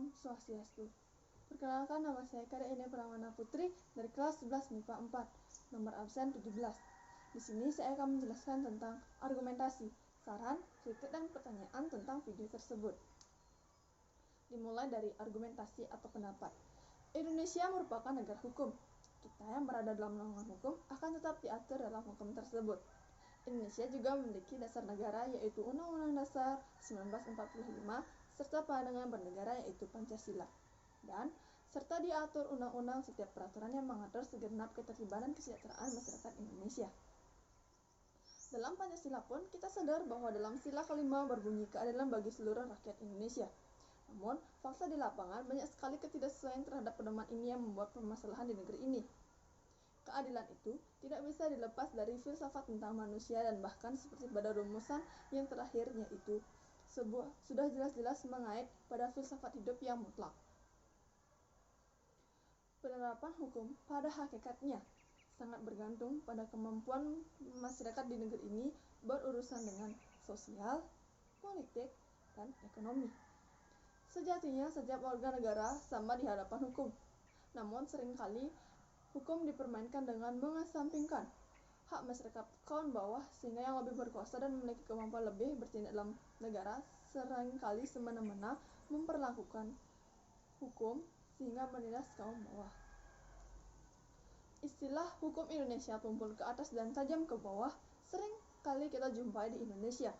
Om Swastiastu. Perkenalkan, nama saya Karyani Pramana Putri dari kelas 11 MIPA 4, nomor absen 17. Di sini saya akan menjelaskan tentang argumentasi, saran, kritik, dan pertanyaan tentang video tersebut. Dimulai dari argumentasi atau pendapat. Indonesia merupakan negara hukum. Kita yang berada dalam naungan hukum akan tetap diatur dalam hukum tersebut. Indonesia juga memiliki dasar negara, yaitu Undang-Undang Dasar 1945 serta pandangan bernegara, yaitu Pancasila. Dan serta diatur undang-undang setiap peraturan yang mengatur segenap ketertiban dan kesejahteraan masyarakat Indonesia. Dalam Pancasila pun kita sadar bahwa dalam sila kelima berbunyi keadilan bagi seluruh rakyat Indonesia. Namun, fakta di lapangan banyak sekali ketidaksesuaian terhadap pedoman ini yang membuat permasalahan di negeri ini. Keadilan itu tidak bisa dilepas dari filsafat tentang manusia, dan bahkan seperti pada rumusan yang terakhir, yaitu sudah jelas-jelas mengait pada filsafat hidup yang mutlak. Penerapan hukum pada hakikatnya sangat bergantung pada kemampuan masyarakat di negeri ini berurusan dengan sosial, politik, dan ekonomi. Sejatinya setiap warga negara sama di hadapan hukum. Namun seringkali hukum dipermainkan dengan mengesampingkan hak masyarakat kaum bawah, sehingga yang lebih berkuasa dan memiliki kemampuan lebih bertindak dalam negara seringkali semena-mena memperlakukan hukum sehingga menindas kaum bawah. Istilah hukum Indonesia tumpul ke atas dan tajam ke bawah sering kali kita jumpai di Indonesia.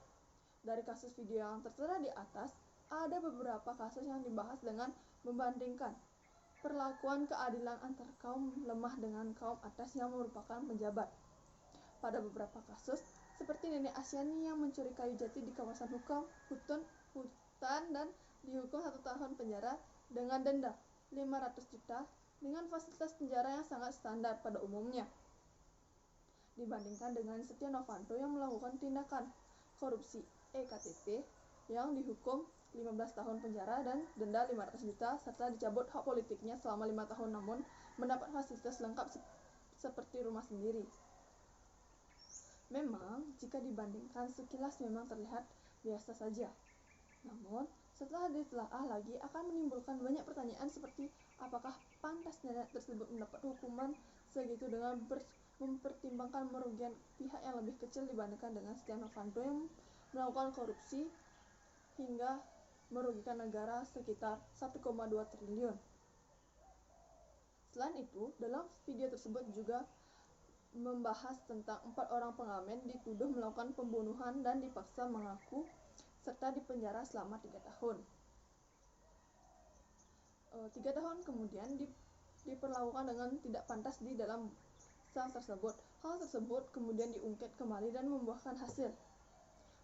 Dari kasus video yang tertera di atas, ada beberapa kasus yang dibahas dengan membandingkan perlakuan keadilan antar kaum lemah dengan kaum atas yang merupakan pejabat. Pada beberapa kasus, seperti nenek Asyani yang mencuri kayu jati di kawasan hutan dan dihukum 1 tahun penjara dengan denda 500 juta dengan fasilitas penjara yang sangat standar pada umumnya, dibandingkan dengan Setia Novanto yang melakukan tindakan korupsi EKTP yang dihukum 15 tahun penjara dan denda 500 juta serta dicabut hak politiknya selama 5 tahun, namun mendapat fasilitas lengkap seperti rumah sendiri. Memang jika dibandingkan sekilas memang terlihat biasa saja. Namun setelah ditelaah lagi akan menimbulkan banyak pertanyaan seperti apakah pantas nenek tersebut mendapat hukuman segitu dengan mempertimbangkan merugikan pihak yang lebih kecil dibandingkan dengan Setia Novanto yang melakukan korupsi hingga merugikan negara sekitar 1,2 triliun. Selain itu, dalam video tersebut juga membahas tentang 4 orang pengamen dituduh melakukan pembunuhan dan dipaksa mengaku serta dipenjara selama 3 tahun. 3 tahun kemudian diperlakukan dengan tidak pantas di dalam sel tersebut. Hal tersebut kemudian diungkit kembali dan membuahkan hasil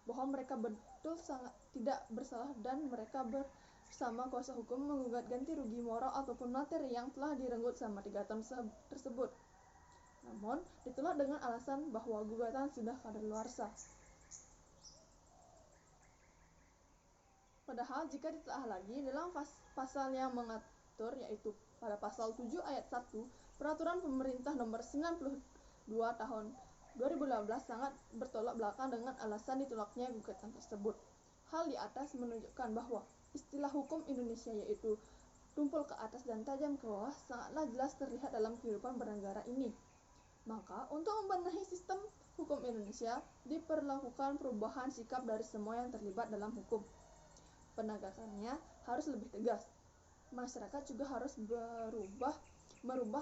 bahwa mereka betul sangat tidak bersalah dan mereka bersama kuasa hukum menggugat ganti rugi moral ataupun materi yang telah direnggut selama 3 tahun tersebut. Namun ditolak dengan alasan bahwa gugatan sudah kadaluarsa. Padahal jika ditelaah lagi dalam pasal yang mengatur, yaitu pada pasal 7 ayat 1 Peraturan Pemerintah Nomor 92 Tahun 2018 sangat bertolak belakang dengan alasan ditolaknya gugatan tersebut. Hal di atas menunjukkan bahwa istilah hukum Indonesia, yaitu tumpul ke atas dan tajam ke bawah, sangatlah jelas terlihat dalam kehidupan bernegara ini. Maka untuk membenahi sistem hukum Indonesia diperlakukan perubahan sikap dari semua yang terlibat dalam hukum. Penegakannya harus lebih tegas. Masyarakat juga harus merubah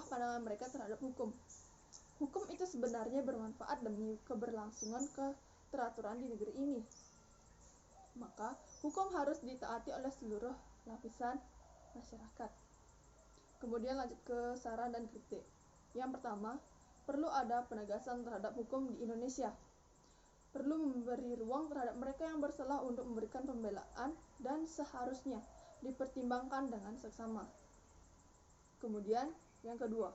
pandangan mereka terhadap hukum. Hukum itu sebenarnya bermanfaat demi keberlangsungan keteraturan di negeri ini. Maka hukum harus ditaati oleh seluruh lapisan masyarakat. Kemudian lanjut ke saran dan kritik. Yang pertama, perlu ada penegasan terhadap hukum di Indonesia. Perlu memberi ruang terhadap mereka yang bersalah untuk memberikan pembelaan dan seharusnya dipertimbangkan dengan seksama. Kemudian yang kedua,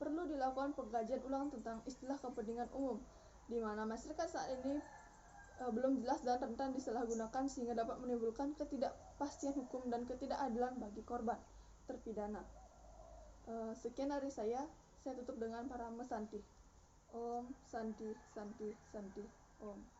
perlu dilakukan pengkajian ulang tentang istilah kepentingan umum, di mana masyarakat saat ini belum jelas dan rentan disalahgunakan sehingga dapat menimbulkan ketidakpastian hukum dan ketidakadilan bagi korban terpidana. Sekian dari saya tutup dengan Parama Santi. Om Santi Santi Santi Om.